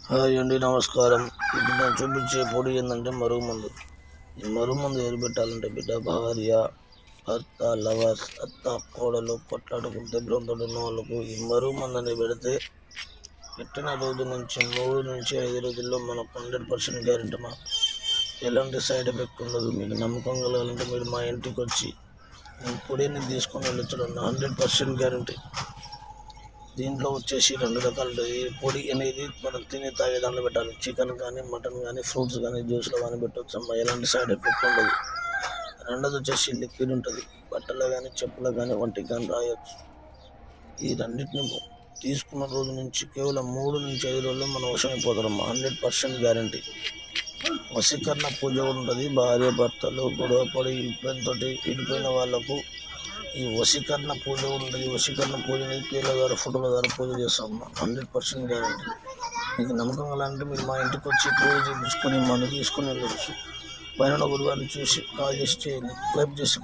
Hi అండి, నమస్కారం. ఇప్పుడు నేను చూపించే పొడి ఏంటంటే మరుగుమందు. ఈ మరుగుమందు ఏది పెట్టాలంటే బిడ్డ, భార్య, భర్త, లవర్స్, అత్త, కోడలు కొట్లాడుకుంటే బృందడు ఉన్న వాళ్ళకు ఈ మరుగుమందు అనేది పెడితే పెట్టిన రోజు నుంచి 3 నుంచి 5 రోజుల్లో మనకు 100% గ్యారెంటీ. ఎలాంటి సైడ్ ఎఫెక్ట్ ఉండదు. మీకు నమ్మకం కలగాలంటే మీరు మా ఇంటికి వచ్చి ఈ పొడిని తీసుకొని వెళ్ళొచ్చు. 100% గ్యారెంటీ. దీంట్లో వచ్చేసి 2 రకాలు. ఈ పొడి అనేది మనం తినే తాగే దాంట్లో పెట్టాలి. చికెన్ కానీ, మటన్ కానీ, ఫ్రూట్స్ కానీ, జ్యూస్లో కానీ పెట్టవచ్చు అమ్మ. ఎలాంటి సైడ్ ఎఫెక్ట్ ఉండదు. రెండోది వచ్చేసి లిక్విడ్ ఉంటుంది. బట్టలు కానీ, చెప్పులు కానీ, వంటికి కానీ రాయొచ్చు. ఈ రెండింటిని తీసుకున్న రోజు నుంచి కేవలం 3 నుంచి 5 రోజుల్లో మనం వశమైపోతారమ్మా. 100% గ్యారంటీ. వశీకరణ పూజ కూడా ఉంటుంది. భార్య భర్తలు గొడవ పడి ఇబ్బందితోటి విడిపోయిన వాళ్ళకు ఈ వశీకరణ పూజ ఉంటుంది. వశీకరణ పూజ అనేది పేర్ల ద్వారా, ఫోటోల ద్వారా పూజ చేస్తాం. 100% గ్యారంటీ. మీకు నమ్మకం అలాంటి మీరు మా ఇంటికి వచ్చి పూజ చేయించుకొని మందు తీసుకొని వెళ్ళవచ్చు. పైన గురువారిని చూసి కాల్ చేసి చేయండి. లైక్ చేసి